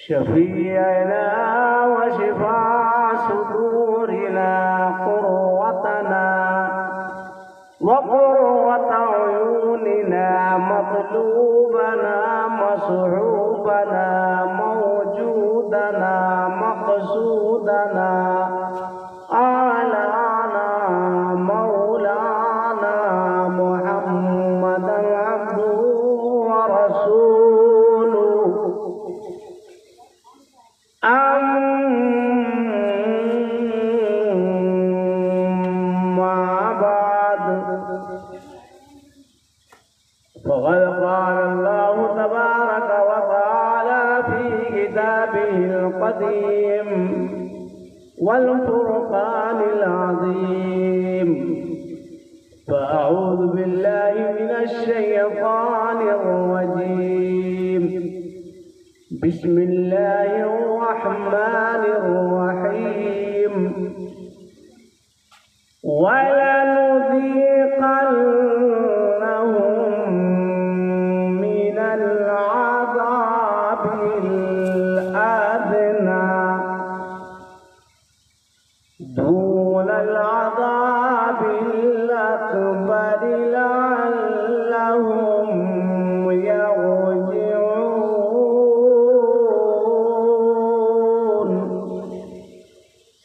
शफीअना व शिफा सुदूरिना कुर्वतना व कुर्वत अयूनिना मतलूबना मसहूबना मौजूदना मक़सूदना आलाना मौलाना मुहम्मदन अब्दुहु व रसूलुहु अम्मा बाद फ़क़द क़ाल अल्लाहु तबारक व तआला फ़ी किताबिहिल क़दीम वल फ़ुरक़ानिल अज़ीम फ़अऊज़ु बिल्लाहि मिनश शैतानिर रजीम बिस्मिल्लाहिर रहमानिर रहीम वलनुज़ीक़न्नहुम मिनल अज़ाबिल अदना दूनल अज़ाबिल अकबर लअल्लहुम यरजिऊन।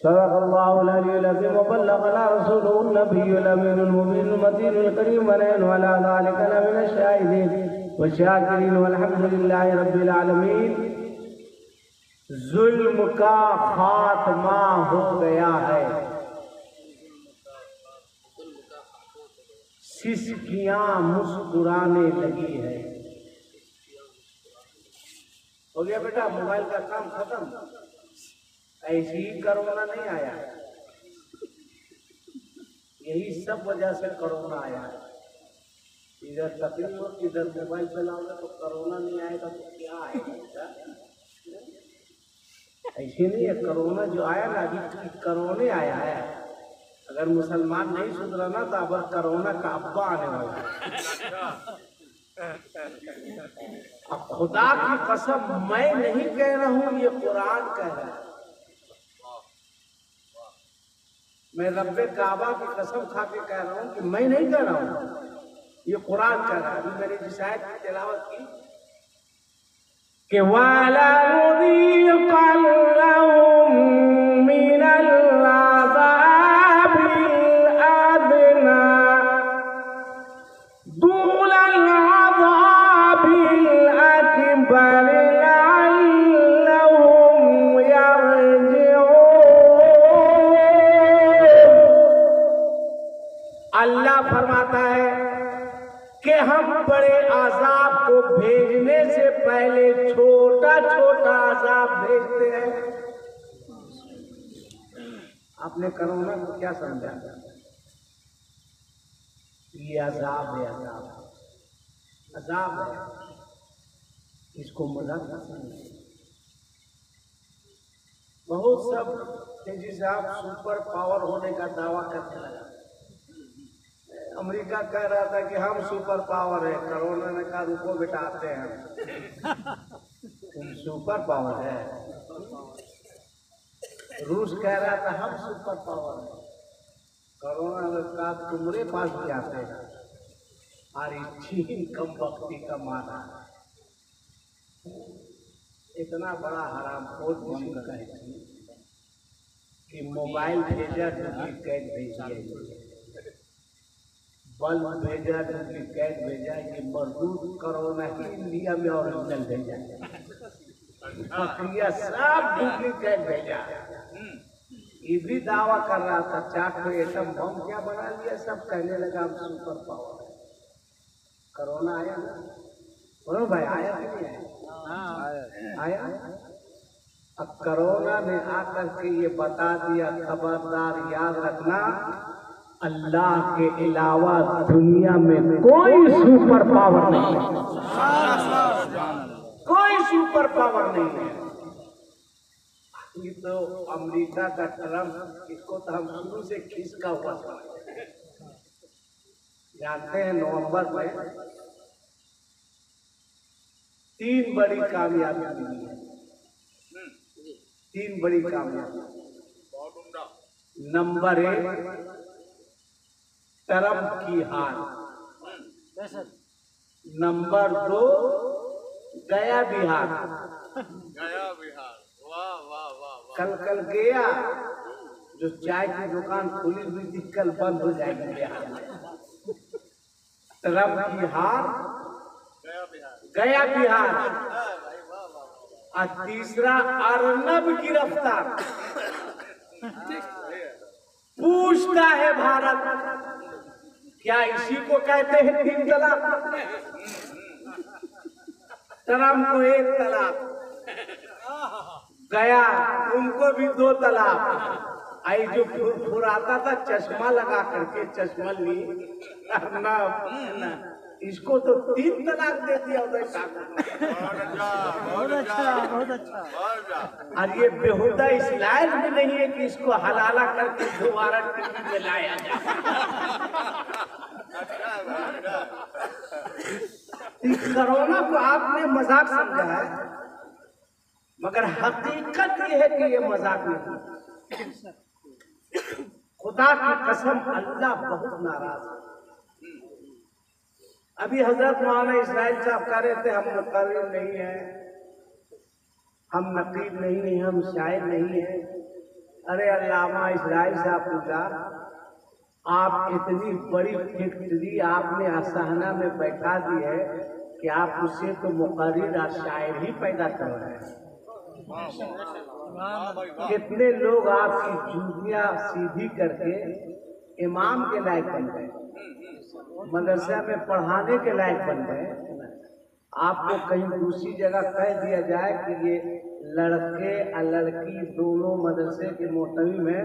सदक़ल्लाहुल अलियुल अज़ीम व बल्लग़ना रसूलुहुन नबियुल अमीनुल मुबीनुल मतीनुल करीम व नहनु अला ज़ालिका लमिनश शाहिदीन व शाकिरीन वल्हम्दुलिल्लाहि रब्बिल आलमीन। जुल्म का खात्मा हो गया है, सिसकियां मुस्कुराने लगी है। हो गया बेटा, मोबाइल का काम खत्म। ऐसी ही कोरोना नहीं आया, यही सब वजह से कोरोना आया है। इधर तकलीफ हो, इधर मोबाइल चलाओगे तो कोरोना नहीं आएगा तो क्या आएगा? ऐसे नहीं है। कोरोना जो आया ना, अभी कोरोना आया है। अगर मुसलमान नहीं सुधरा ना तो अब कोरोना का अब्बा आने वाला है। अब खुदा की कसम, मैं नहीं कह रहा हूं, ये कुरान कह रहा है। मैं रब्बे काबा की कसम खा के कह रहा हूं कि मैं नहीं कह रहा हूं, ये कुरान कह रहा है। अभी मैंने जिस आयत की तिलावत की कि वलनुज़ीक़न्नहुम मिनल अज़ाबिल अदना दूनल अज़ाबिल अकबर लअल्लहुम यरजिऊन। अल्लाह फरमाता है कि हम बड़े आज़ाब को भेजने से पहले छोटा छोटा आज़ाब भेजते हैं। आपने कोरोना को क्या समझा? ये अज़ाब है, अज़ाब है, इसको मजाक न समझे। बहुत सब तेजी से आप सुपर पावर होने का दावा करने लगा। अमेरिका कह रहा था कि हम सुपर पावर है, कोरोना ने कहा रुको बेटा आते हैं। तुम सुपर पावर है। रूस कह रहा था हम सुपर पावर है, कोरोना ने कहा तुम्हारे पास भी आते हैं। और चीन कम वक्ती का माना इतना बड़ा हरामखोर किसी का है कि मोबाइल भेजा, डुप्लीकेट भेजिए, बल्ब भेजा, डुप्लीकेट भेजा, ये मजदूर कोरोना ही इंडिया में ओरिजिनल भेजा, प्रक्रिया सब डुप्लीकेट भेजा। ये भी दावा कर रहा था चाक पे एटम बम क्या बना लिया, सब कहने लगा हम सुपर पावर है। कोरोना आया ना, बोलो भाई आया कि नहीं आया? अब कोरोना ने आकर के ये बता दिया, खबरदार याद रखना, अल्लाह के अलावा दुनिया में कोई सुपर पावर नहीं है, कोई सुपर पावर नहीं है। ये तो अमेरिका का ट्रम्प, इसको तो हम शुरू से खिसका हुआ था। जानते हैं नवंबर में 3 बड़ी कामयाबी मिली है। 3 बड़ी कामयाबी। नंबर 1 ट्रंप की हार। नंबर 2 गया बिहार। वाह वाह वाह। कल गया जो चाय की दुकान खुली हुई थी कल बंद हो जाएगी बिहार में। ट्रंप की हार, गया बिहार। और तीसरा अर्नब की रफ्तार। पूछता है भारत, क्या इसी को कहते हैं 3 तलाक? ट्रंप को 1 तलाक, गया उनको भी 2 तलाक। आई जो फुराता था चश्मा लगा करके, चश्मा ली अर्नब, इसको तो 3 तलाक दे दिया उदय बहुत अच्छा। और ये बेहुदा इस लायक भी नहीं है कि इसको हलाला करके दोबारा टीवी में लाया जाए। कोरोना को आपने मजाक समझा है, मगर हकीकत ये है कि ये मजाक नहीं। खुदा की कसम अल्लाह बहुत नाराज है। अभी हजरत मौलाना इस्माइल साहब कह रहे थे हम मुकर्रिर नहीं है, हम नकीब नहीं है, हम शायर नहीं है। अरे अल्लामा इस्माइल साहब पूछा, आप इतनी बड़ी फैक्ट्री आपने असहना में बैठा दी है कि आप उससे तो मुकर्रिर और शायर ही पैदा कर रहे हैं। कितने लोग आपकी जूतियां सीधी करके इमाम के लायक बन गए, मदरसा में पढ़ाने के लायक बन गए। आपको कहीं दूसरी जगह कह दिया जाए कि ये लड़के और लड़की दोनों मदरसे के मोहतमी में,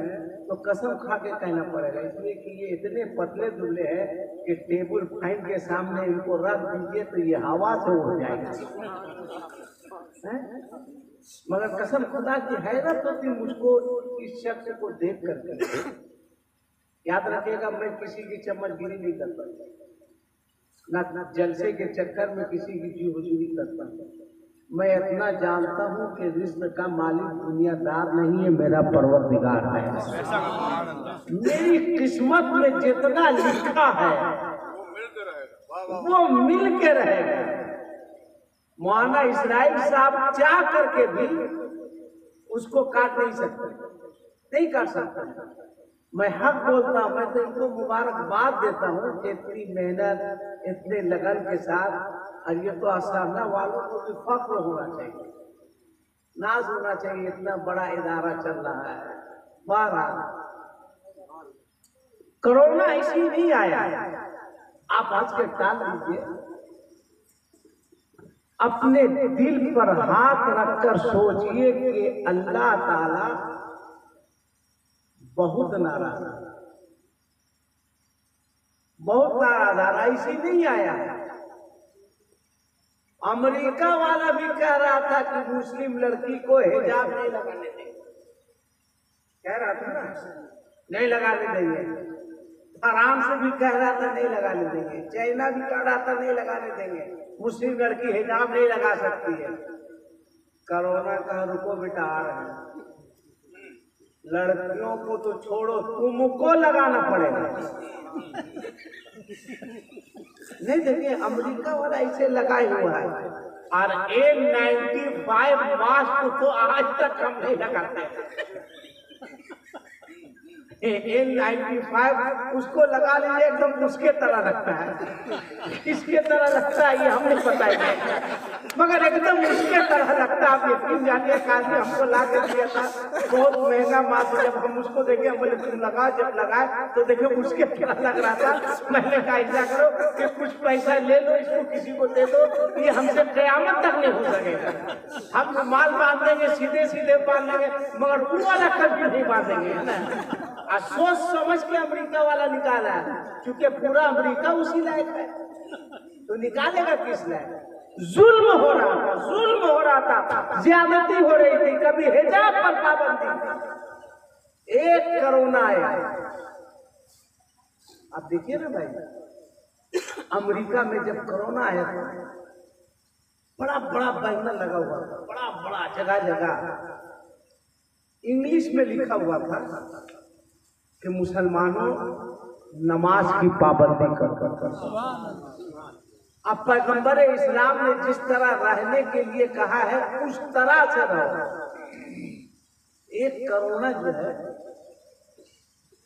तो कसम खा के कहना पड़ेगा, इसलिए कि ये इतने पतले दुबले हैं कि टेबल फैन के सामने इनको रख दीजिए तो ये हवा से उड़ जाएगा। मगर कसम खुदा की हैरत होती मुझको इस शख्स को देख करके। याद रखिएगा, मैं किसी की चम्मचगिरी नहीं करता, न जलसे के चक्कर में किसी की जी हुजूरी करता। मैं इतना जानता हूँ कि रिज़्क़ का मालिक दुनियादार नहीं है, मेरा परवरदिगार है। मेरी किस्मत में जितना लिखा है वो मिल के रहेगा। मौलाना इस्माइल साहब चाह करके भी उसको काट नहीं सकते, नहीं काट सकते। मैं हक बोलता हूँ, मैं तो इनको मुबारकबाद देता हूँ कि इतनी मेहनत, इतने लगन के साथ, और ये तो आसाना वालों को भी फख्र होना चाहिए, नाज होना चाहिए, इतना बड़ा इदारा चल रहा है। बहरहाल कोरोना ऐसी नहीं आया, आप आज के टाल लीजिए, अपने दिल पर हाथ रखकर सोचिए कि अल्लाह ताला बहुत नाराज है, बहुत नाराज। ऐसी नहीं आया। अमेरिका वाला भी कह रहा था कि मुस्लिम लड़की को हिजाब नहीं लगाने देंगे, कह रहा था ना, नहीं लगाने देंगे। फ्रांस से भी कह रहा था नहीं लगाने देंगे, चाइना भी कह रहा था नहीं लगाने देंगे, मुस्लिम लड़की हिजाब नहीं लगा सकती है। कोरोना का रुको बेटा आ रहा है, लड़कियों को तो छोड़ो, तुमको लगाना पड़ेगा। नहीं देखिए, अमेरिका वाला ऐसे लगाए हुआ है, और N95 मास्क तो आज तक हम नहीं लगाते। N95 उसको लगा लीजिए, एकदम उसके तरह लगता है, इसके तरह लगता है, ये हमें पता है, मगर एकदम उसके तरह लगता है। आप यकीन जानिए, आदमी हमको ला के दिया था, बहुत महंगा मास्क, जब हम उसको देखे, हम बोले तुम लगा, जब लगाए तो देखे उसके तरह लग रहा था। मैंने कहा ऐसा करो कि कुछ पैसा ले लो, इसको किसी को दे दो, ये हमसे कयामत तक नहीं हो सकेगा। हम माल बांध देंगे, सीधे सीधे बांध लेंगे, मगर वो वाला कभी नहीं बांधेंगे। सोच समझ के अमेरिका वाला निकाला है, क्योंकि पूरा अमेरिका उसी लायक है, तो निकालेगा किस लायक? जुल्म हो रहा था, जुल्म हो रहा था, ज्यादती हो रही थी, कभी हिजाब पर पाबंदी, एक कोरोना आया। आप देखिए ना भाई, अमेरिका में जब कोरोना आया था, बड़ा बड़ा बैनर लगा हुआ था, बड़ा बड़ा जगह जगह इंग्लिश में लिखा हुआ था कि मुसलमानों नमाज की पाबंदी कर। अब पैगंबर इस्लाम ने जिस तरह रहने के लिए कहा है उस तरह से रहो। एक कोरोना जो है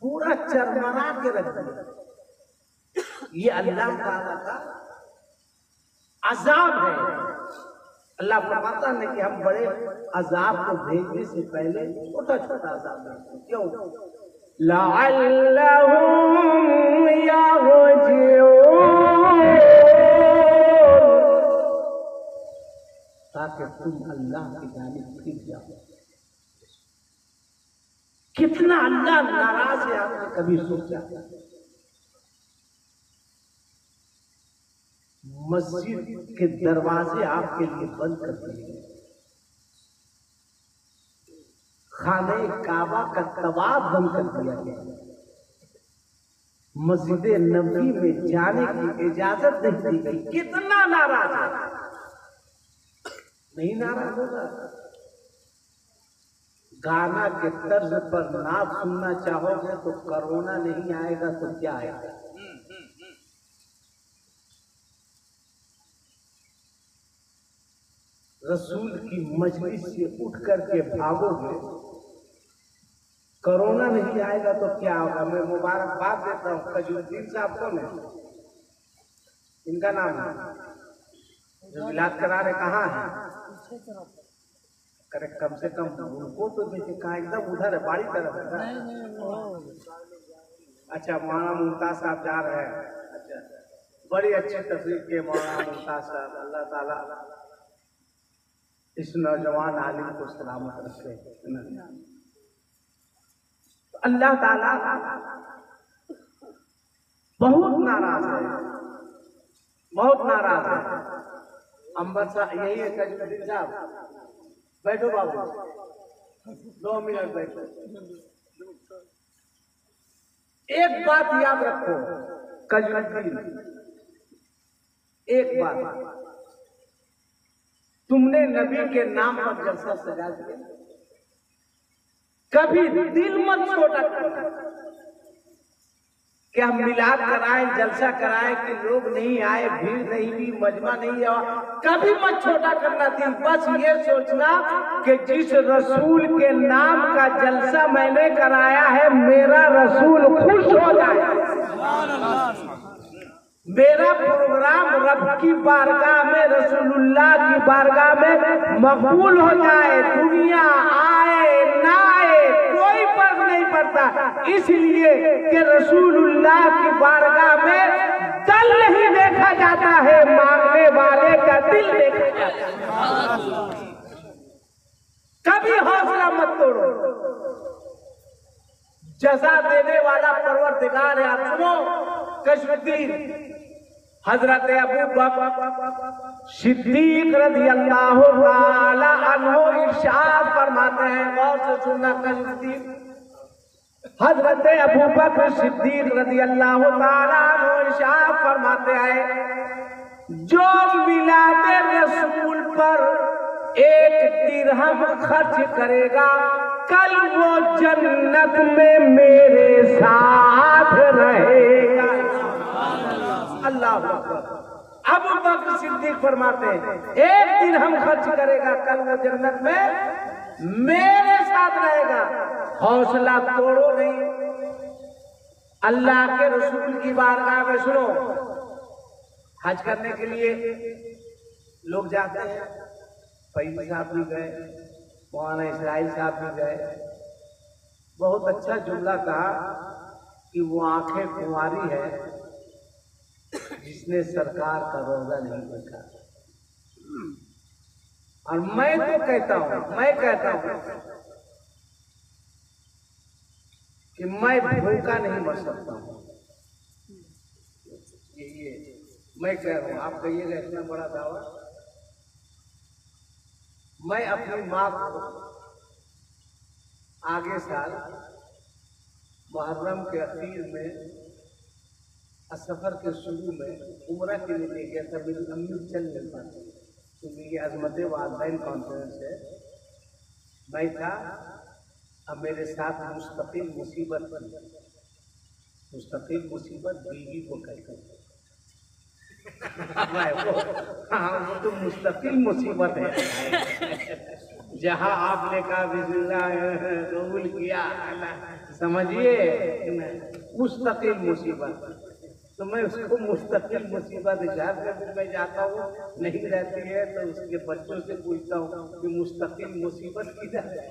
पूरा चरमरा के रख दिया। ये अल्लाह ताला का अजाब है। अल्लाह फरमाता है कि हम बड़े अजाब को भेजने से पहले छोटा छोटा अजाब भेजते। क्यों? लअल्लहुम यरजिऊन, ताकि तुम अल्लाह की जानिब फिर जाओ। कितना अल्लाह नाराज है, आपने कभी सोचा? मस्जिद के दरवाजे आपके लिए बंद कर दिए, खाने काबा का तवाफ बंद कर दिया गया, मस्जिद नबी में जाने की इजाजत नहीं दी गई। कितना नाराज है? नहीं नाराज होगा? गाना के तर्ज पर नाच सुनना चाहोगे तो कोरोना नहीं आएगा तो क्या आएगा? रसूल की मजलिस से उठ करके भागोगे, कोरोना नहीं आएगा तो क्या होगा? मैं मुबारकबाद देता हूँ। कजुद्दीन साहब कौन है? इनका नाम है जो इलाज करा रहे, कहाँ है? करे कम से कम उनको तो देखे, कहा एकदम उधर है, बाड़ी तरफ है। अच्छा, मौलाना मुमताज साहब जा रहे हैं। अच्छा, बड़ी अच्छी तस्वीर के मौलाना मुमताज साहब। अल्लाह ताला इस नौजवान आलिम को सलामत रखे। अल्लाह ताला बहुत नाराज है, बहुत नाराज है। अंबर साहब यही है, कजुद्दीन साहब बैठो बाबू, 2 मिनट बैठो। एक बात याद रखो कजुद्दीन, एक बात, तुमने नबी के नाम पर जलसा सजा दिया, कभी दिल मत छोटा करना कि हम मिलाद कराएं, जलसा कराएं कि लोग नहीं आए, भीड़ नहीं हुई, मजमा नहीं आया, कभी मत छोटा करना दिल। बस ये सोचना कि जिस रसूल के नाम का जलसा मैंने कराया है, मेरा रसूल खुश हो जाए, मेरा प्रोग्राम रब की बारगाह में, रसूलुल्लाह की बारगाह में मकबूल हो जाए। दुनिया आए ना आए कोई फर्क नहीं पड़ता, इसलिए कि रसूलुल्लाह की बारगाह में दल नहीं देखा जाता है, मांगने वाले का दिल देखा जाता है। कभी हौसला मत तोड़ो, जज़ा देने वाला परवरदिगार है। आप सुनो, कश्मीर हजरत अबू बकर सिद्दीक रज़ी अल्लाह ताला अन्हु इरशाद फरमाते हैं, गौर से सुनना कश्मीर। हजरत अबू बकर सिद्दीक रज़ी अल्लाह ताला अन्हु इरशाद फरमाते हैं, जो मिलादे रसूल पर 1 दिरहम खर्च करेगा, कल वो जन्नत में मेरे साथ रहेगा। अल्लाह अकबर। अबू बकर सिद्दीक फरमाते हैं, 1 दिन हम खर्च करेगा, कल वो जन्नत में मेरे साथ रहेगा। हौसला तोड़ो नहीं। अल्लाह के रसूल की बारगाह में सुनो, हज करने के लिए लोग जाते हैं, फैज़ साहब भी गए, मौलाना इस्राइल साहब भी गए। बहुत अच्छा जुमला कहा कि वो आंखें कुंवारी है जिसने सरकार का रोजा नहीं देखा। और मैं तो कहता हूं, मैं कहता हूं कि मैं भूखा नहीं मर सकता हूं। ये मैं कह रहा हूं, आप कहिएगा इतना बड़ा दावा। मैं अपनी माँ को आगे साल मुहर्रम के अखीर में, सफर के शुरू में उम्रा के लिए ले गया था। मेरी अम्मी चल नहीं पाती क्योंकि ये अजमत वालदैन कॉन्फ्रेंस है। मैं था अब मेरे साथ मुस्तकिल मुसीबत बीवी को कहते हैं। वो तो मुस्तकिल मुसीबत है। जहाँ आपने कहा बिस्मिल्लाह कबूल किया, समझिए मुस्तकिल मुसीबत, तो मैं उसको मुस्तकिल मुसीबत इशार कर मैं जाता हूँ, नहीं रहती है तो उसके बच्चों से पूछता हूँ कि मुस्तकिल मुसीबत किधर है।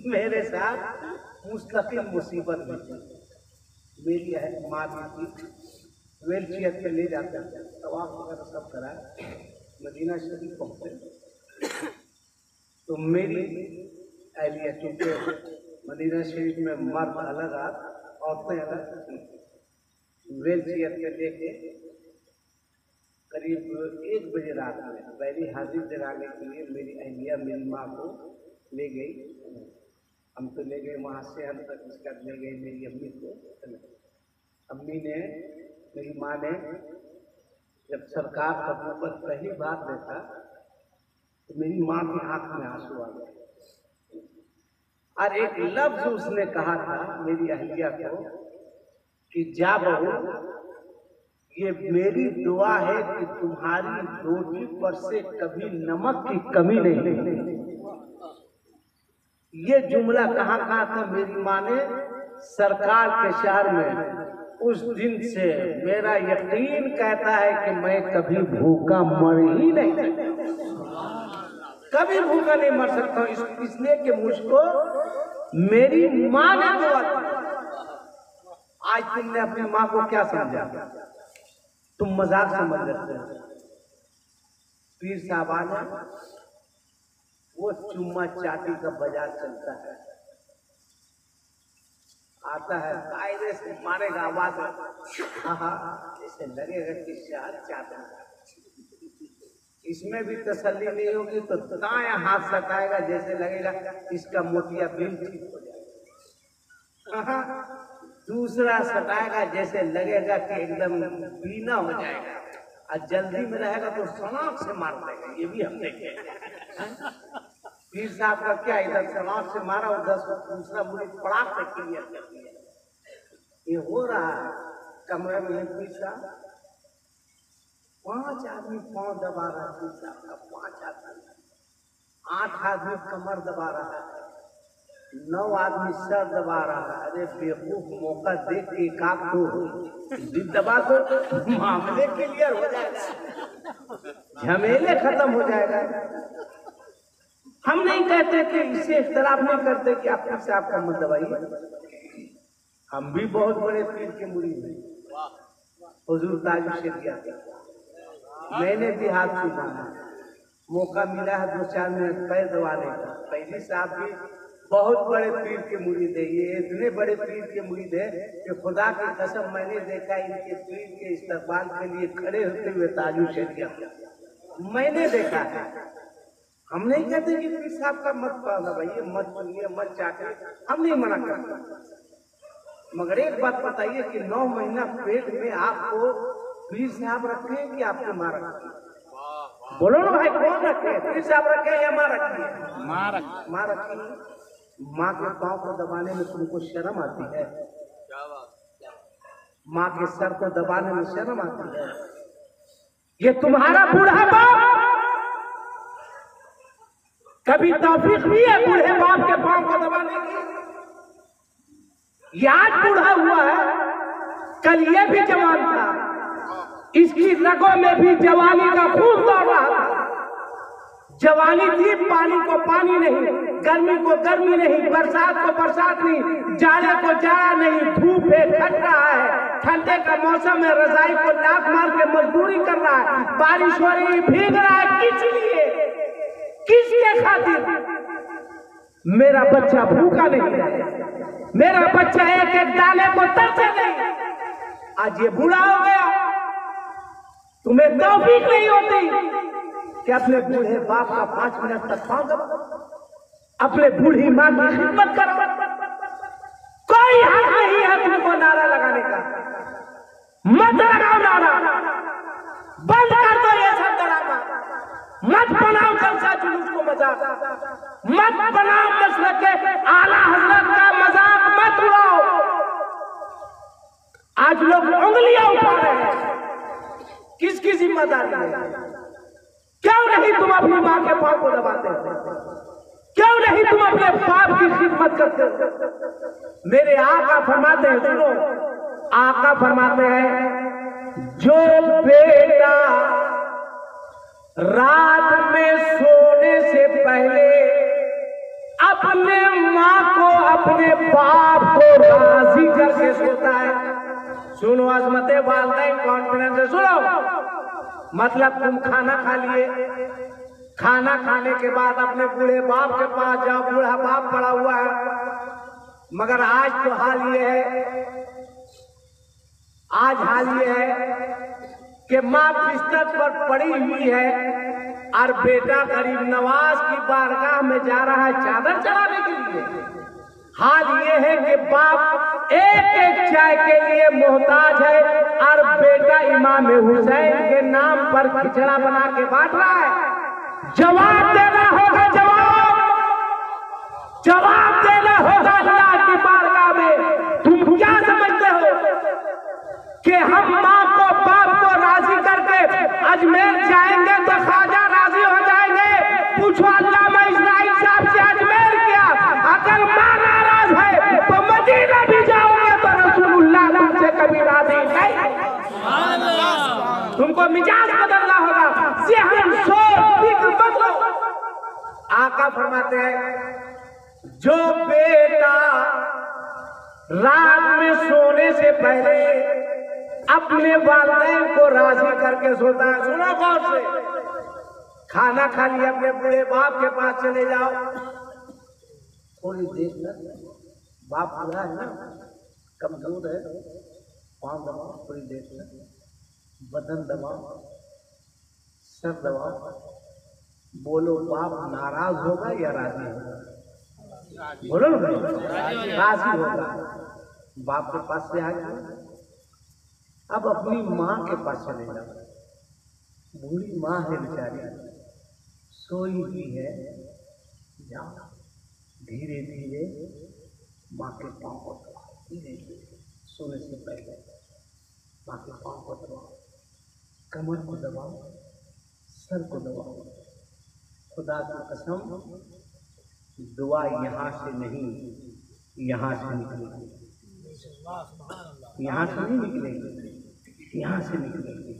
मेरे साथ मुस्तकिल मुसीबत भी मेरी है। माँ भी थी, व्हील चेयर पे ले जाते थे, तवाफ वगैरह सब कराए, मदीना शरीफ पहुँचे तो मेरी अहलिया, चूँकि मदीना शरीफ में मर्द अलग औरतें अलग, व्हील चेयर पे लेके करीब 1 बजे रात में पहली हाजिर दिलाने के लिए मेरी अहलिया मेरी माँ को ले गई। हम तो ले गए वहाँ से हम तक, उसका ले गई मेरी अम्मी को। अम्मी ने, मेरी माँ ने जब सरकार का ऊपर पहली बार देखा तो मेरी माँ की आंख में आंसू आ गए और एक लफ्ज उसने कहा था मेरी अहलिया को कि जा बहू, ये मेरी दुआ है कि तुम्हारी रोटी पर से कभी नमक की कमी नहीं। ये जुमला कहा था मेरी माँ ने सरकार के शहर में। उस दिन से मेरा यकीन कहता है कि मैं कभी भूखा मर ही नहीं, कभी भूखा नहीं मर सकता हूँ, इसलिए कि मुझको मेरी माँ ने दुआ दी। आज तुमने अपनी माँ को क्या समझा? तुम मजाक समझ रहे हो। पीर साहबाना वो चुम्मा चाटी का बाजार चलता है, आता है कायदे से मारेगा आवाज, ऐसे लगेगा कि शहर चाहता है। इसमें भी तसल्ली नहीं होगी तो दाएं हाथ सटाएगा, जैसे लगेगा इसका मोतिया बिल ठीक हो जाएगा। दूसरा सटाएगा जैसे लगेगा कि एकदम बीना हो जाएगा, और जल्दी में रहेगा तो सलाख से मार देगा। ये भी हम देखे। पीर साहब का क्या, इधर सलाख से मारा और 10 दूसरा मुरीद पड़ाक से क्लियर कर दिया। ये हो रहा है कमरे में। पीर साहब 5 आदमी पांव दबा रहा है, पीर साहब का 5 आदमी, 8 आदमी कमर दबा रहा है, 9 आदमी सर दबा रहा है। अरे बेवकूफ, मौका देख के एकाक तो दबा दो, मामले क्लियर हो जाएगा, झमेले खत्म हो जाएगा। हम नहीं कहते कि इससे इख्तलाफ नहीं करते कि आप फिर से आपका मत दबाइए। हम भी बहुत बड़े पीर के मुरीद हैं, हुजूर ताज शरीयत, मैंने भी हाथ छूना है, मौका मिला है 2-4 मिनट पैर दबाने का। पहली साहब भी बहुत बड़े पीर के मुरीद है, ये इतने बड़े पीर के मुरीद है कि खुदा की कसम मैंने देखा इनके पीर के इस्तकबाल के लिए खड़े होते हुए ताजु शरीयत मैंने देखा है। हम नहीं कहते कि पीर साहब का मत पाना भाई, मत बोलिए, मत चाटे, हम नहीं मना करते। मगर एक बात बताइए कि 9 महीना पेट में आपको पीर साहब रखे कि आपके माँ रखे? बोलो ना भाई, कौन रखे? पीर साहब रखे या माँ रखी? माँ रखी। माँ के पाँव को दबाने में तुमको शर्म आती है? माँ के सर को दबाने में शर्म आती है? ये तुम्हारा बुढ़ापा कभी तौफीक भी है बूढ़े बाप के पांव को दबाने की? ये आज बूढ़ा हुआ है, कल ये भी जवान था, इसकी रगों में भी जवानी का खून दौड़ रहा था। जवानी थी, पानी को पानी नहीं, गर्मी को गर्मी नहीं, बरसात को बरसात नहीं, जाड़े को जाड़ा नहीं, धूप है खट रहा है, ठंडे का मौसम है, रजाई को लात मार के मजदूरी कर रहा है, बारिश हो रही भीग रहा है, किस लिए, किसके खातिर? मेरा बच्चा भूखा नहीं है, मेरा बच्चा एक एक दाने को तरसे नहीं। आज ये बूढ़ा हो गया, तुम्हें तौफीक नहीं होती कि अपने बूढ़े बाप का 5 मिनट तक पाँव दबाओ, अपने बूढ़ी माँ की खिदमत करो। कोई हक नहीं है तुमको नारा लगाने का, मत लगाओ नारा, बंद कर दो ये सब ड्रामा। मत बनाओ जलसा जुलूस को मजाक, मत बनाओ मसलक के आला हजरत का मजाक मत उड़ाओ। आज लोग उंगलियां उठा रहे हैं, किसकी जिम्मेदारी है? क्यों नहीं तुम अपनी मां के पांव को दबाते हो? क्यों नहीं तुम अपने बाप की खिदमत करते हो? मेरे आका फरमाते हैं, सुनो, आका फरमाते हैं, जो बेटा रात में सोने से पहले अपने मां को अपने बाप को राजी करके सोता है, सुनो अजमत वालिदैन कॉन्फिडेंस से सुनो, मतलब तुम खाना खा लिए, खाना खाने के बाद अपने बूढ़े बाप के पास जाओ, बूढ़ा बाप पड़ा हुआ है, मगर आज तो हाल ये है, आज हाल ये है कि माँ बिस्तर पर पड़ी हुई है और बेटा गरीब नवाज की बारगाह में जा रहा है चादर चढ़ाने के लिए। हाल ये है कि बाप एक एक चाय के लिए मोहताज है और बेटा इमाम हुसैन के नाम पर खिचड़ा बना के बांट रहा है। जवाब देना होगा, जवाब देना होगा अल्लाह की बारगाह में। तुम क्या समझते हो कि हम माँ को बाप को राजी करके अजमेर जाएंगे तो ख्वाजा राजी हो जाएंगे? पूछो अल्लामा इस्माइल साहब से, अजमेर क्या, अगर माँ नाराज है तो मदीना भी जाओगे तो रसूलुल्लाह तुमसे कभी राजी नहीं। तुमको मिजाज बदलना होगा, ज़हन सोच फिक्र बदलो। आका फरमाते हैं, जो बेटा रात में सोने से पहले अपने वालिदैन को राजी करके सोता है, सुनो गौर से, खाना खा लिया, अपने बूढ़े बाप के पास चले जाओ, थोड़ी देर तक बाप बूढ़ा है ना, कमजोर है, पाँव दबाओ, थोड़ी देर तक बदन दबाओ, सर दबाओ, बोलो बाप नाराज होगा या राजी होगा? बोलो ना, राजी होगा। बाप के पास से आ गया, अब अपनी माँ के पास चले जाओ, बूढ़ी माँ है बेचारी, सोई हुई है, जाओ धीरे धीरे माँ के पाँव को दबाओ, धीरे धीरे, सोने से पहले माँ के पाँव को दबाओ, कमर को दबाओ, सर को दबाओ। खुदा की कसम, दुआ यहाँ से नहीं, यहाँ से निकलेगी, यहाँ से नहीं निकलेगी, यहाँ से निकलेगी।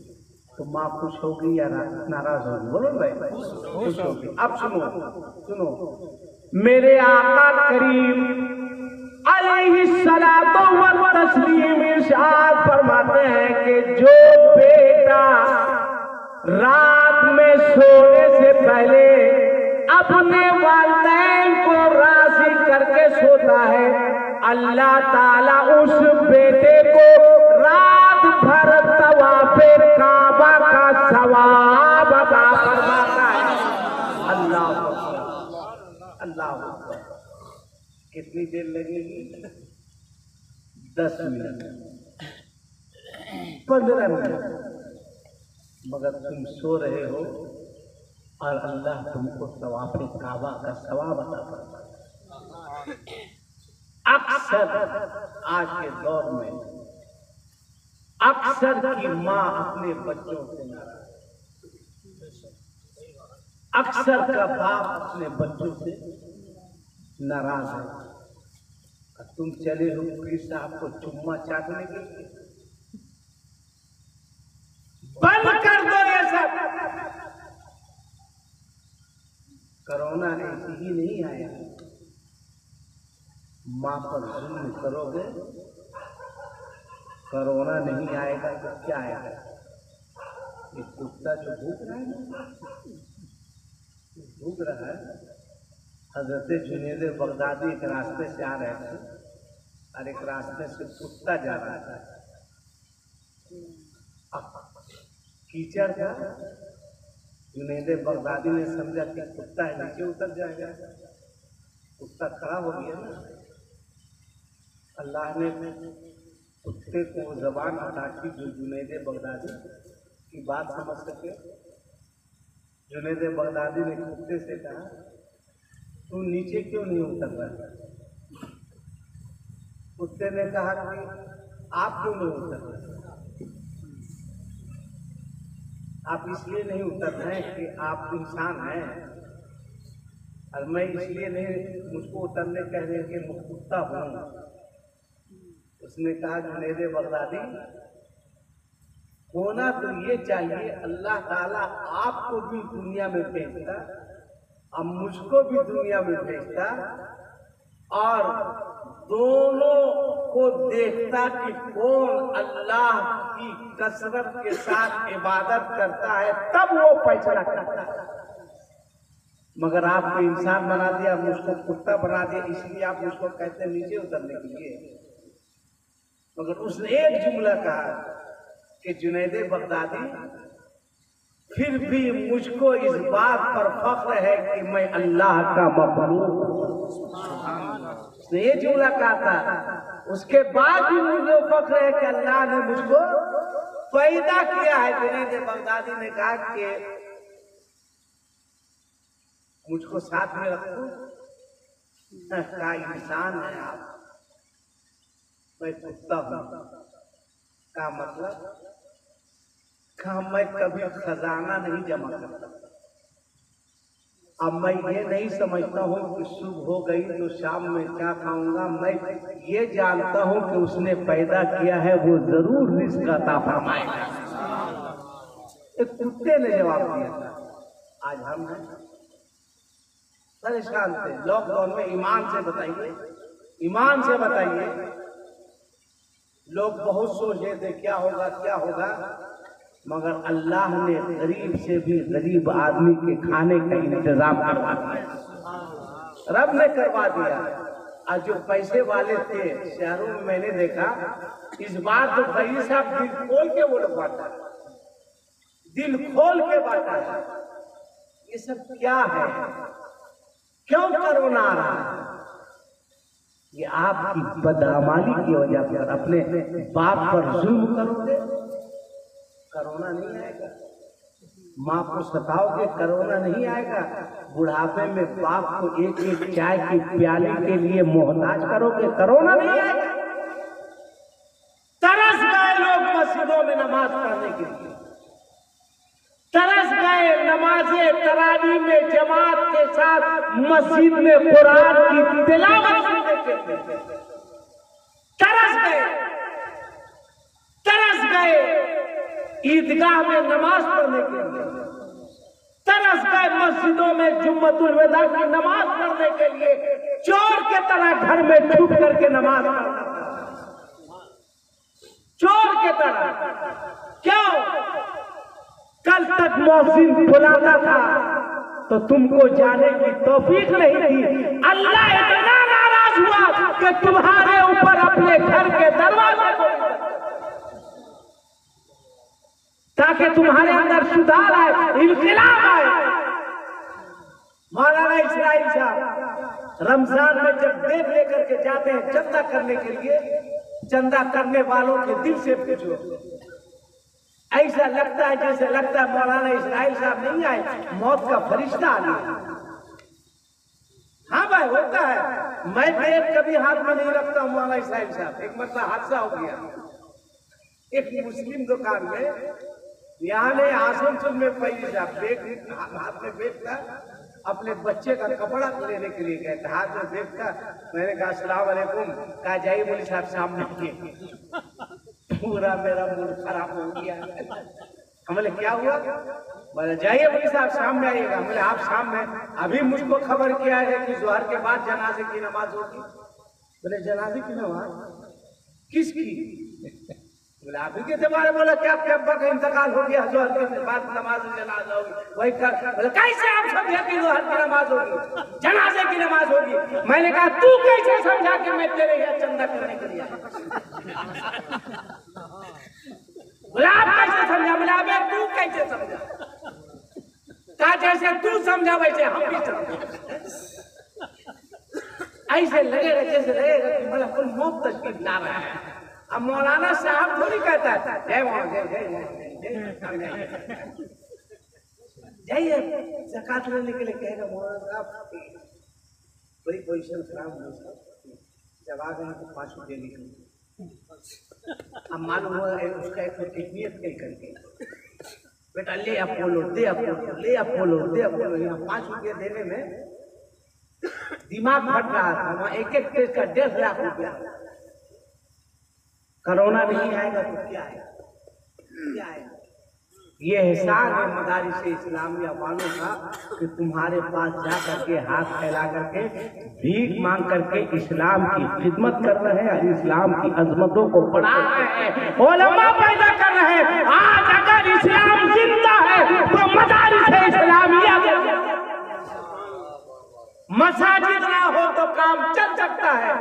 तो माँ खुश होगी या नाराज होगी? बोलो भाई, खुश होगी। अब सुनो, सुनो, मेरे आका करीम अलैहिस्सलातो व तस्लीम इरशाद फरमाते हैं कि जो बेटा रात में सोने से पहले अपने वालिदैन को राजी करके सोता है, अल्लाह ताला उस बेटे को रात भर तवाफ़े काबा का सवाब अता फरमाता है। अल्लाह अल्लाह, कितनी देर लगेगी? 10 मिनट, 15 मिनट, मगर तुम सो रहे हो और अल्लाह तुमको तवाफ़े काबा का सवाब अता फरमाता है। अक्सर आज के दौर में अक्सर की माँ अपने बच्चों से नाराज, अक्सर का बाप अपने बच्चों से नाराज है। तुम चले हो पीर साहब को चुम्मा चाटने के लिए, बंद कर दो ये सब। कोरोना ऐसे ही नहीं आया, माँ पर जुल्म करोगे, कोरोना नहीं आएगा तो क्या आएगा? ये कुत्ता जो भूख रहा है, भूख रहा है। हजरत जुनैद बगदादी एक रास्ते से आ रहे थे और एक रास्ते से कुत्ता जा रहा था, कीचड़ था। जुनैद बगदादी ने समझा कि कुत्ता है, नीचे उतर जाएगा, कुत्ता खड़ा हो गया ना। अल्लाह ने कुत्ते को जबान अता की जो जुनैद बगदादी की बात समझ सके। जुनैद बगदादी ने कुत्ते से कहा, तू नीचे क्यों नहीं उतर रहा? कुत्ते ने कहा कि आप क्यों नहीं उतर रहे? आप इसलिए नहीं उतर रहे कि आप इंसान हैं, और मैं इसलिए नहीं मुझको उतरने कहने के कुत्ता हूं। उसने कहा, जुनैद बगदादी, होना तो ये चाहिए अल्लाह ताला आपको भी दुनिया में भेजता, अब मुझको भी दुनिया में भेजता, और दोनों को देखता कि कौन अल्लाह की कसरत के साथ इबादत करता है, तब वो फैसला करता है। मगर आपको इंसान बना दिया, मुझको कुत्ता बना दिया, इसलिए आप मुझको कहते हैं नीचे उतरने के लिए। मगर उसने एक जुमला कहा कि जुनैद बगदादी, फिर भी मुझको इस बात पर फख्र है कि मैं अल्लाह का मखलूक हूं। उसने ये जुमला कहा था, उसके बाद भी मुझे फख्र है कि अल्लाह ने मुझको पैदा किया है। जुनैद बगदादी ने कहा कि मुझको साथ में रखो, का इंसान है आप, मैं कुत्ता हूं। का मतलब कहा, मैं कभी खजाना नहीं जमा करता। अब मैं ये नहीं समझता हूँ कि सुबह हो गई तो शाम में क्या खाऊंगा, मैं ये जानता हूँ कि उसने पैदा किया है, वो जरूर रिज़्क़ अता फरमाएगा। एक कुत्ते ने जवाब दिया था। आज हम हैं परेशान थे लॉकडाउन में। ईमान से बताइए, ईमान से बताइए, लोग बहुत सोच रहे थे क्या होगा क्या होगा, मगर अल्लाह ने गरीब से भी गरीब आदमी के खाने का इंतजाम करवा दिया। रब ने करवा दिया। और जो पैसे वाले थे शहरों में, मैंने देखा इस बार तो भाई साहब दिल खोल के वो लोग बांटा, दिल खोल के बांटा है। ये सब क्या है? क्यों कोरोना आ रहा है? ये आपकी बदअमाली की वजह से। अपने बाप पर जुल्म करोगे, कोरोना नहीं आएगा। माँ को सताओगे, कोरोना नहीं आएगा। बुढ़ापे में बाप को एक एक चाय की प्याली के लिए मोहताज करोगे, कोरोना नहीं आएगा। तरस गए लोग मस्जिदों में नमाज पढ़ने के लिए, तरस गए नमाज़े तरावी में जमात के साथ मस्जिद में कुरान की तिलावत सुनने के लिए तरस गए, तरस गए ईदगाह में नमाज पढ़ने के लिए, तरस गए मस्जिदों में जुम्मतुल विदा की नमाज पढ़ने के लिए, चोर के तरह घर में छुप करके नमाज पढ़ना, चोर के तरह। क्यों? कल तक मौसिन बुलाता था तो तुमको जाने की तौफीक नहीं थी। अल्लाह इतना नाराज हुआ कि तुम्हारे ऊपर अपने घर के दरवाजे को, ताकि तुम्हारे अंदर सुधार आए, इनकलाब आए। मौलाना इस्माइल साहब रमजान में जब देख लेकर के जाते हैं चंदा करने के लिए, चंदा करने वालों के दिल से पूछो, ऐसा लगता है जैसे लगता है मौलाना इस्माइल साहब नहीं आए, मौत का फरिश्ता आ गया। हाँ भाई, होता है। मैं बैग कभी हाथ में नहीं रखता हूँ मौलाना इस्माइल साहब। एक मतलब हादसा हो गया एक मुस्लिम दुकान में, यहाँ ने आसनसोल में फैली साहब बैग हाथ में बैग था, अपने बच्चे का कपड़ा लेने के लिए गए थे, हाथ में बैग था। मैंने कहा अस्सलाम वालेकुम, कहा जाइए बोली साहब सामने। पूरा मेरा मूड खराब हो गया। हमने क्या हुआ? बोले जाइए बोली साहब शाम में आइएगा। बोले आप शाम में? अभी मुझको खबर किया है कि जोहर के बाद जनाजे की नमाज होगी। बोले जनाजे की नमाज किसकी? बोले आप ही के जमाने। बोला क्या आपके अब्बा का इंतकाल हो गया, जोहर के बाद नमाज जनाजा होगी, वही कर। बोले कैसे आप समझे कि जोहर की नमाज होगी, जनाजे की नमाज होगी? मैंने कहा तू कैसे समझा कि मैं तेरे यहाँ चंदा करने के लिए? बोला आप कैसे समझा? बोला अबे तू कैसे समझा? कहा जैसे तू समझा वैसे हम भी समझे। ऐसे लगेगा जैसे लगेगा कि मतलब कोई मुफ्त तशरीफ ला रहा है। अब मौलाना साहब थोड़ी कहता है जय मौलाना जय जय जाइए ज़कात लेने के लिए कहेगा मौलाना साहब बड़ी पोजीशन खराब हो गई, जब आ गए तो 5 रुपये निकले। अब मालूम हुआ उसका एक नियत कहीं करके बेटा ले अपोलो दे अपोलो ले अपोलो दे अपोलो, यहाँ 5 रुपये देने में दिमाग फट रहा था। वहाँ एक एक टेस्ट का 1.5 लाख रुपया। कोरोना नहीं आएगा तो क्या आएगा, क्या आएगा? ये एहसान है मदारिस इस्लामिया वालों का कि तुम्हारे पास जा करके हाथ फैला करके भीख मांग करके इस्लाम की खिदमत कर रहे हैं, इस्लाम की अजमतों को बढ़ा रहे हैं, उलमा पैदा कर रहे हैं। आज अगर इस्लाम जिंदा है तो मदारिस इस्लामिया मसाजिद ना हो तो काम चल सकता है,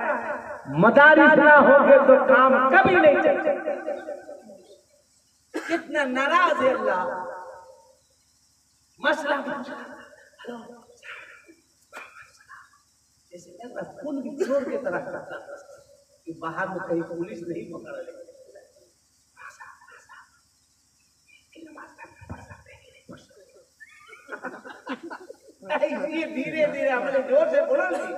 मदारिस ना होगे तो काम कभी नहीं चल सकता। कितना नाराज है अल्लाह। मसला जैसे खून की चोर की तरह करता कि बाहर में कहीं पुलिस नहीं पकड़ ले। ये धीरे धीरे हमने जोर से बोला नहीं।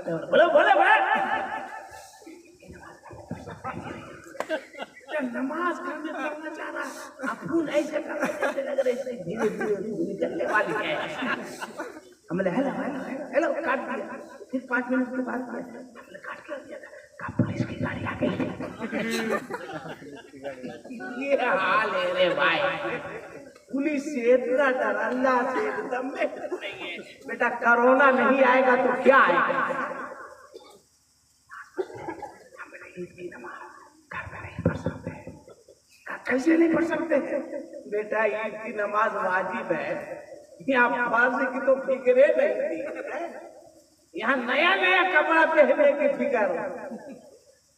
बोलो बोलो बोलो। नमाज करना चाह रहा, अपून ऐसे कर रहे लग रहे ऐसे धीरे धीरे निकलने वाली है। हमने हेलो हेलो हेलो काट दिया, फिर 5 मिनट के बाद हमने काट दिया का पुलिस की गाड़ी आ गई। ये हाल है रे भाई, पुलिस से इतना डर, अल्लाह से एकदम नहीं है। बेटा कोरोना नहीं आएगा तो क्या आएगा? कैसे नहीं पढ़ सकते? बेटा ईद की नमाज वाजिब है, यहाँ फार्ज की तो फिक्रे नहीं थी। यहाँ नया नया कपड़ा पहनने की फिक्र।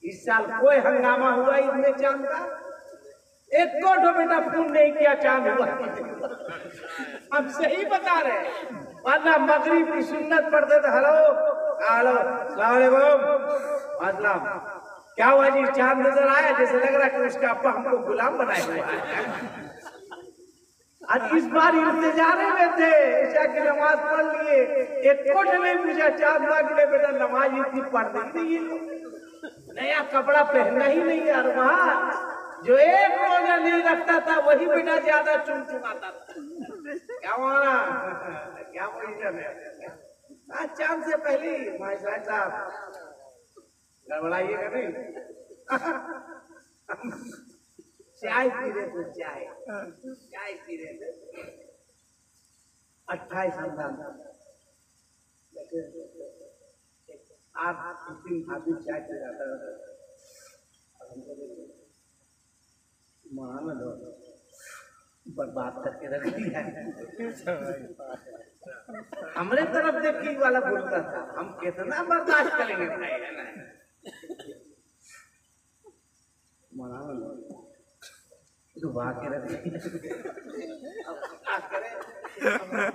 इस साल कोई हंगामा हुआ ईद में चांद का? एक को बेटा फोन नहीं किया चांद हुआ। हम सही बता रहे, वरना मगरिब की सुन्नत पढ़ते थे। हेलो हेलो अस्सलाम, क्या हुआ जी? चांद नजर आया? जैसे लग रहा कि उसका अब्बा हमको गुलाम बनाए हुआ है। आज इस बार इंतजार में थे, ईशा की नमाज पढ़ लिए, एक कोट नहीं पूछा चांद मांग ले। बेटा नमाज इतनी पढ़ नहीं, नया कपड़ा पहनना ही नहीं यार। वहाँ जो एक रोजा नहीं रखता था वही बेटा ज्यादा चुमचुमाता था। क्या माना, क्या पोजीशन है? आज चांद से पहले माशाल्लाह साहब गड़बड़ाइएगा नहीं। चाय पी रहे थे, चाय पी रहे थे। 28 रमजान आप 3 आदमी चाय पी रहा था, महान बर्बाद करके रख दिया। हमरे तरफ देखी वाला बोलता था, हम कितना बर्दाश्त करेंगे भाई। डुबा के रख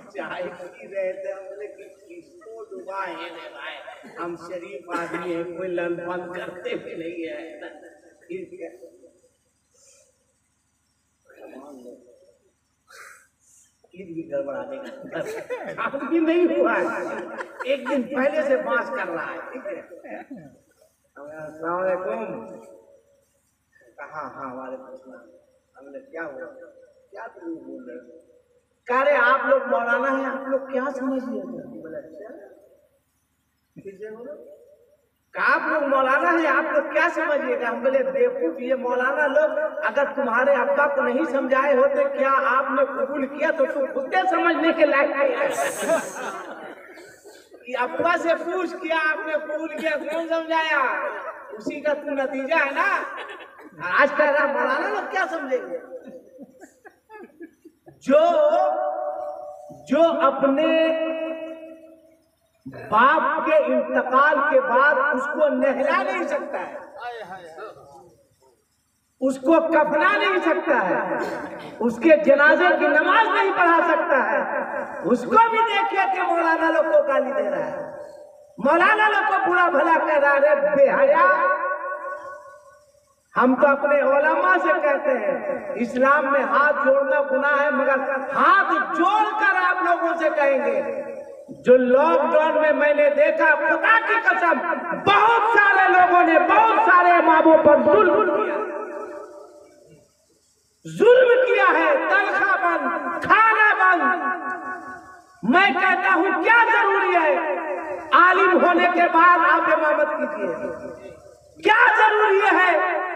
चाय पी रहे थे, हमने किसको डुबाए रे भाई? हम शरीफ आदमी है, कोई लंबन करते भी नहीं है। ईद भी गड़बड़ा देगा, अब भी नहीं हुआ है। एक दिन पहले से बांस कर रहा है, ठीक है? अस्सलाम वालेकुम। कहा हाँ वालेकुम सलाम। हमने क्या हुआ, क्या तुम बोल रहे हो? कह रहे आप लोग मौलाना हैं, आप लोग क्या समझ लिए? बोले अच्छा आप लोग मौलाना हैं, आप लोग क्या समझिएगा? हम बोले बेवकूफ, ये मौलाना लोग अगर तुम्हारे अब्बा को नहीं समझाए होते, क्या आपने कबूल किया तो तुम खुद समझने के लायक है। अब्बा से पूछ किया आपने कबूल किया, कौन समझाया? उसी का तू नतीजा है ना। आज कह रहा मौलाना लोग क्या समझेंगे? जो अपने बाप के इंतकाल के बाद उसको नहला नहीं सकता है, उसको कफना नहीं सकता है, उसके जनाजे की नमाज नहीं पढ़ा सकता है, उसको भी देखिए कि मौलाना लोग को गाली दे रहा है, मौलाना लोग को बुरा भला कह रहा है। बेहया हम तो अपने उलमा से कहते हैं इस्लाम में हाथ जोड़ना गुनाह है, मगर हाथ जोड़कर आप लोगों से कहेंगे, जो लॉकडाउन में मैंने देखा, खुदा की कसम, बहुत सारे लोगों ने बहुत सारे इमामों पर जुल्म किया है, तनख्वाह बंद, खाना बंद। मैं कहता हूं क्या जरूरी है आलिम होने के बाद आप इमामत कीजिए? क्या जरूरी है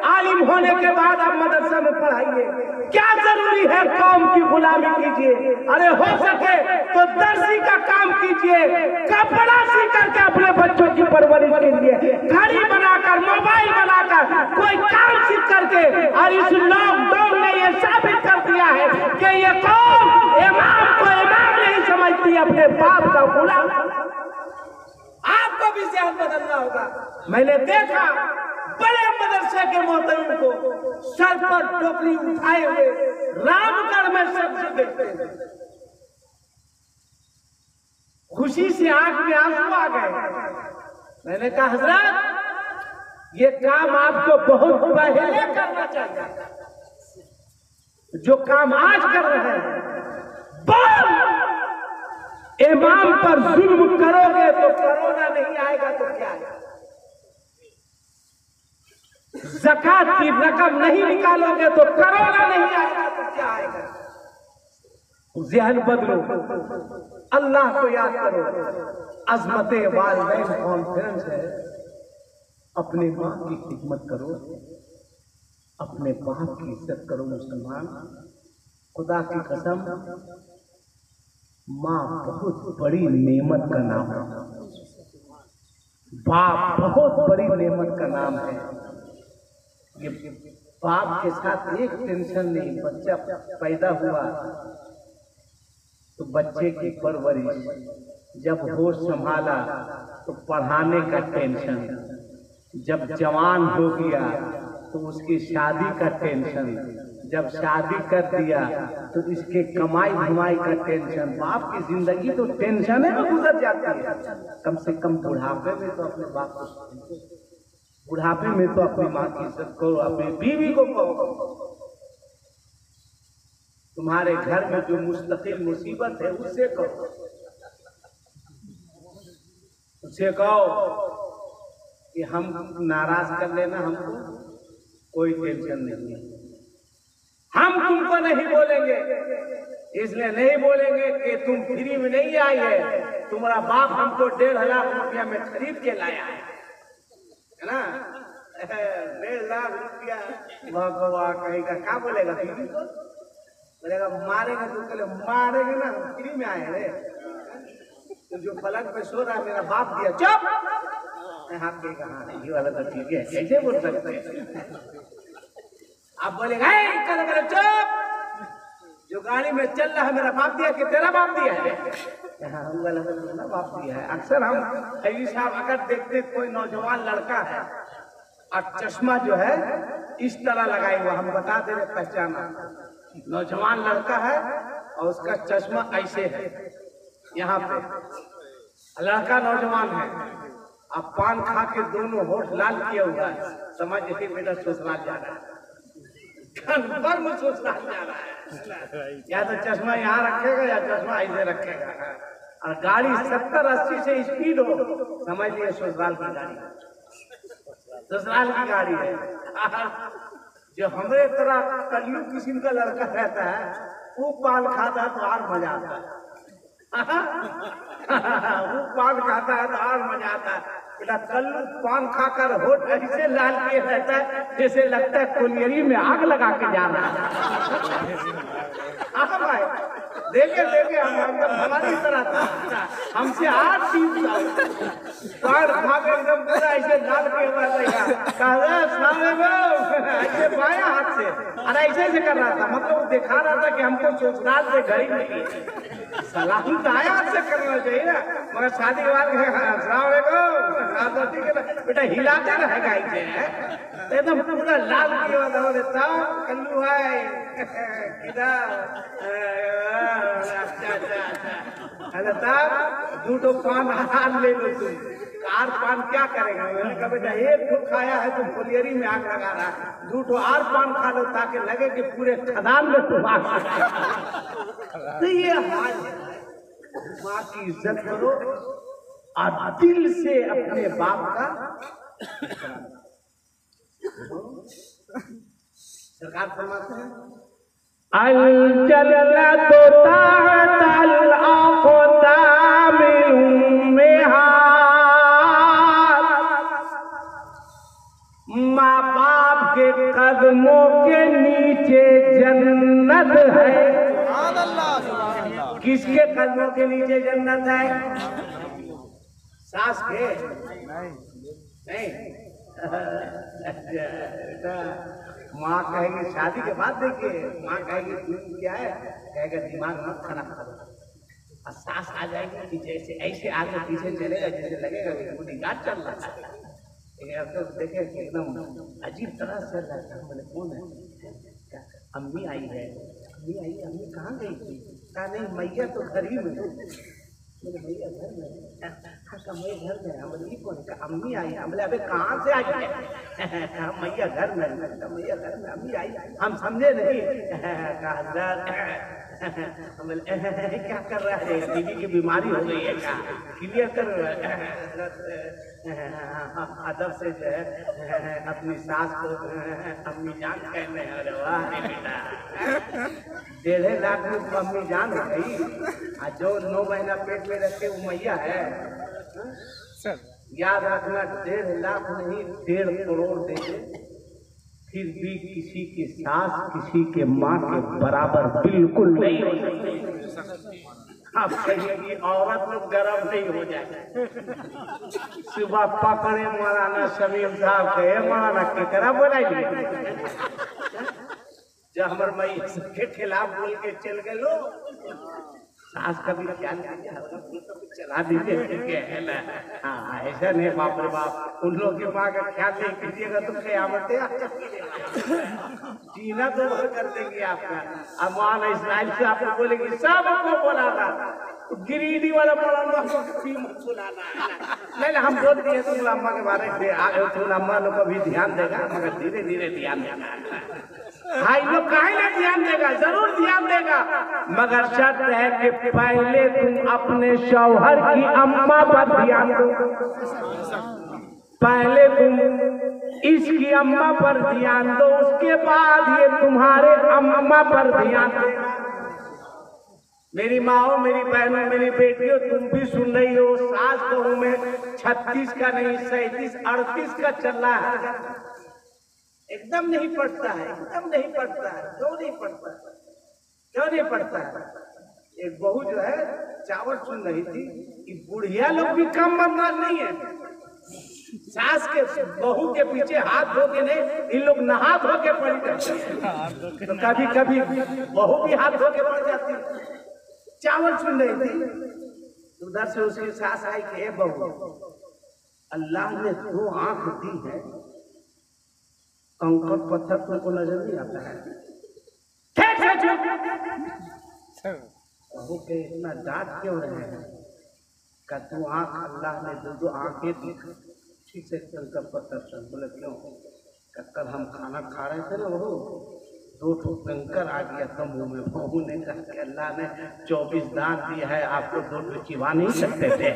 आलिम होने के बाद आप मदरसा में पढ़ाइए? क्या जरूरी है कौम की गुलामी कीजिए? अरे हो सके तो दर्जी का काम कीजिए, कपड़ा सी करके अपने बच्चों की परवरिश कीजिए, घड़ी बनाकर, मोबाइल बनाकर, कोई काम सीख करके। और इस लॉकडाउन ने ये साबित कर दिया है कि ये कौम इमाम को इमाम नहीं समझती, अपने बाप का गुलाम। आपको भी ज़हन बदलना होगा। मैंने देखा बड़े मदरसे के मोहतरम को सर पर टोकरी उठाए हुए रामगढ़ में सब्जी बेचते हैं। खुशी से आंख में आंसू आ गए। मैंने कहा हजरत ये काम आपको बहुत पहले करना चाहिए, जो काम आज कर रहे हैं। इमाम पर जुल्म करोगे तो कोरोना नहीं आएगा तो क्या आएगा? ज़कात की रकम नहीं निकालोगे तो कोरोना नहीं आएगा तो क्या आएगा? ज़हन बदलो, अल्लाह को याद करो। अज़मते वालिदैन कॉन्फ्रेंस है, अपने माँ की खिदमत करो, अपने बाप की इज्जत करो। मुसलमान, खुदा की कसम, माँ बहुत बड़ी नेमत का नाम है, बाप बहुत बड़ी नेमत का नाम है। ये बाप के साथ एक टेंशन नहीं, बच्चा पैदा हुआ तो बच्चे की परवरिश, जब होश संभाला तो पढ़ाने का टेंशन, जब जवान हो गया तो उसकी शादी का टेंशन, जब शादी कर दिया तो इसके कमाई धमाई का टेंशन। बाप की जिंदगी तो टेंशन है में गुजर जाती है। कम से कम बुढ़ापे में तो अपने बाप को, बुढ़ापे में तो अपनी माँ की इज्जत करो, अपनी बीवी को कहो। तुम्हारे घर में जो मुस्तकिल मुसीबत है उससे कहो, उससे कहो कि हम नाराज कर लेना, हमको कोई टेंशन नहीं है, हम तुमको नहीं बोलेंगे। इसलिए नहीं बोलेंगे कि तुम फ्री में नहीं आई है, तुम्हारा बाप हमको 1.5 लाख रुपया में खरीद के लाया है ना। 1.5 लाख रुपया वाह कहीं का क्या बोलेगा? बीवी को बोलेगा मारेगा तो कल मारेगा ना, फ्री में आए रे। तो जो पलंग पे सो रहा मेरा बाप दिया, चुप। हाथ के कहा ये वाला तो ठीक है, कैसे बोल सकते हैं? आप बोलेगा चुप, जो गाड़ी में चल रहा है मेरा बाप दिया कि तेरा बाप दिया है? बाप दिया है। अक्सर हम खैरी साहब अगर देखते कोई नौजवान लड़का है और चश्मा जो है इस तरह लगाए हुआ, हम बता दे रहे पहचाना, नौजवान लड़का है और उसका चश्मा ऐसे है यहाँ पे, लड़का नौजवान है, अब पान खा के दोनों होठ लाल किया हुआ है, समझ के बेटा ससुराल जा रहा है, कंफर्म ससुराल जा रहा है। या तो चश्मा यहाँ रखेगा या चश्मा ऐसे रखेगा, और गाड़ी 70-80 से स्पीड हो, समझ लिए ससुराल की गाड़ी, ससुराल की गाड़ी है। जो हमारे तरह कलयुग किस्म का लड़का रहता है वो पान खाता है तो और मजा आता है। वो पान खाता है तो और मजा आता है। कल्लू पान खाकर होठ ऐसे लाल किए रहता है जैसे लगता है कोलियरी में आग लगा के जा रहा है। भाई देखे देखे हम हमारी तरह था, हमसे 8 दिन पान खा के एकदम पूरा ऐसे लाल किए हुआ ऐसे बाया हाथ से, और ऐसे से कर रहा था, मतलब दिखा रहा था कि हमको ससुराल से घड़ी नहीं, सलाम दाया हाथ से करना चाहिए ना, मगर शादी के बाद बेटा हिलाते रहेगा ऐसे, एकदम पूरा लाल किया हुआ देता कल्लू है अरे साहब 2 तो पान हाथ ले लो तुम, 4 पान क्या करेगा? मैंने कहा बेटा 1 तो खाया है तो फुलियरी में आग लगा रहा है, 2 तो और पान खा लो ताकि लगे कि पूरे खदान में तुम आग लगा। तो ये हाल है। माँ की इज्जत करो और दिल से अपने बाप का सरकार फरमाते हैं अल जलला तो ताल आखो तामिल में माँ बाप के कदमों के नीचे जन्नत है। किसके कदमों के नीचे जन्नत है? सास के नहीं। माँ कहेगी शादी के बाद देखिए, माँ कहेगी क्या है, कहेगा दिमाग मत खराब करो। और सास आ जाएगी कि जैसे ऐसे आगे पीछे चलेगा जैसे लगेगा कि पूरी गांठ चल रहा है। तो देखे कि एकदम अजीब तरह से लगता है। बोले कौन है? अम्मी आई है। अम्मी आई? अम्मी कहाँ गई थी? कहा नहीं मैया तो घर ही में। बोले मैया घर में? हाँ मैं घर में। हम बोले कौन? अम्मी आई। हम बोले अबे कहाँ से आई है? मैया घर में। मैया घर में अम्मी आई, हम समझे नहीं। कहा क्या कर रहा है? टीबी की बीमारी हो गई है क्या? क्लियर कर। अदब से जो है अपनी सास को अम्मी जान कहने हैं। अरे वाह बेटा, 1.5 लाख में तो अम्मी जान हो गई। और जो 9 महीना पेट में रखे वो मैया है। याद रखना 1.5 लाख नहीं 1.5 करोड़ दे दे फिर भी किसी की सास किसी के माँ के बराबर बिल्कुल नहीं हो सकती। आप कहिए औरत लोग गर्म नहीं हो जाए। सुबह पकड़े मौलाना शमीम साहब कहे मौलाना केकरा बोला जब हमारे मई के खिलाफ बोल के चल गए लोग। सास का भी ख्याल चला दीजिए है ना। हाँ ऐसा नहीं बाप रे बाप, उन लोग की माँ का ख्याल नहीं कीजिएगा तो कयामत जीना तो वो कर देंगे आपका। अब मान इस्राइल से आपको बोलेगी सब आपको बोलाना, गिरिडी वाला बोलाना नहीं हम बोल दिए तुम अम्मा के बारे में। तुम अम्मा लोग को भी ध्यान देगा मगर धीरे धीरे ध्यान देगा। हाँ लोग काहे ना ध्यान देगा, जरूर ध्यान देगा मगर शर्त है कि पहले तुम अपने शौहर की अम्मा पर ध्यान दो। पहले तुम इसकी अम्मा पर ध्यान दो, उसके बाद ये तुम्हारे अम्मा पर ध्यान दो। मेरी माओ, मेरी बहनों, मेरी बेटियों, तुम भी सुन रही हो। सास बहू में 36 का नहीं 37, 38 का चल रहा है। एकदम नहीं पड़ता है, एकदम नहीं पड़ता है। क्यों नहीं पड़ता है? क्यों नहीं पड़ता है? एक बहू जो है चावल सुन रही थी कि बुढ़िया लोग भी कम बदमाश नहीं है। सास के बहू के पीछे हाथ धो के नहीं, इन लोग नहा धो के पड़ जाते हैं। तो कभी कभी बहू भी हाथ धो के पड़ जाती है। चावल सुन रही थी उधर से उसकी सास आई कि बहू अल्लाह ने 2 आंख दी है, कंकड़ पत्थर तुमको नजर नहीं आता है? बहू के इतना डांट क्यों रहे हैं? का 2 आंख अल्लाह ने 2 आंखें दी, ठीक से कंकड़ पत्थर से। बोले क्यों? कल हम खाना खा रहे थे ना बहू, 2 कंकर आ गया था मुंह में। बहू ने कहा कि अल्लाह ने 24 दांत दिया है, आपको 2 चिबा नहीं सकते थे।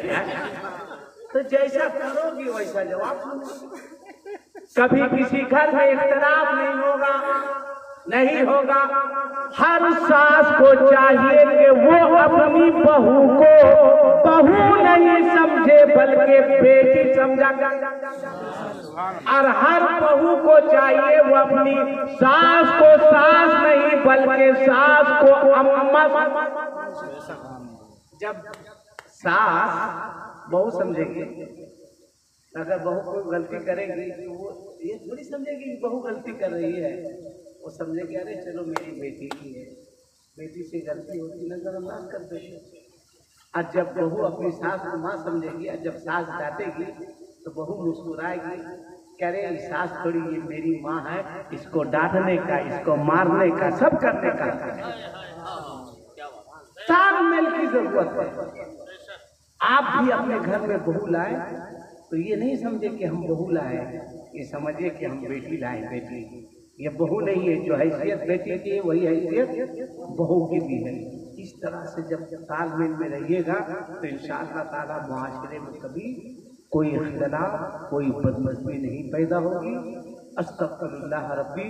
तो जैसा करोगी वैसा जवाब। कभी किसी घर में इख्तिलाफ नहीं होगा, नहीं होगा। हर सास को चाहिए कि वो अपनी बहू को बहू नहीं समझे बल्कि बेटी समझा। और हर बहू को चाहिए वो अपनी सास को सास नहीं बल्कि सास को अम्मा। जब सास बहू समझेगी, अगर बहू कोई गलती करेगी तो वो ये थोड़ी समझेगी कि बहू गलती कर रही है। वो समझेगी अरे चलो मेरी बेटी की है, बेटी से गलती होती नजरअंदाज कर देगी। और जब बहू अपनी सास को माँ समझेगी और जब सास डांटेगी तो बहू मुस्कुराएगी, कह रहे सास थोड़ी ये मेरी माँ है, इसको डांटने का, इसको मारने का, सब करने का। तालमेल की जरूरत है। आप भी अपने घर में बहू लाए तो ये नहीं समझे कि हम बहू लाए, ये समझिए कि हम बेटी लाए। बेटी ये बहू नहीं है, जो हैसियत बेटी की है वही हैसियत बहू की भी है। इस तरह से जब तालमेल में रहिएगा तो इंशाअल्लाह ताला मुआशरे में कभी कोई इख्तिलाफ, कोई बदमज़गी नहीं पैदा होगी। अस्तग़फिरुल्लाह रब्बी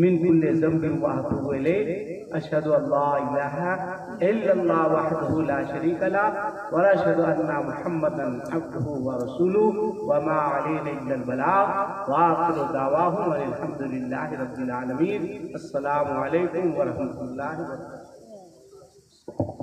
मिन कुल्लि ज़ंबिन व अतूबु इलैहि, अशहदु अल्ला इलाहा इल्लल्लाह वहदहु ला शरीका लहु व अशहदु अन्ना मुहम्मदन अब्दुहु व रसूलुहु व मा अलैना इल्लल बलाग व आखिरु दावाहुम अल्हम्दुलिल्लाहि रब्बिल आलमीन। अस्सलामु अलैकुम व रहमतुल्लाहि व बरकातुहू।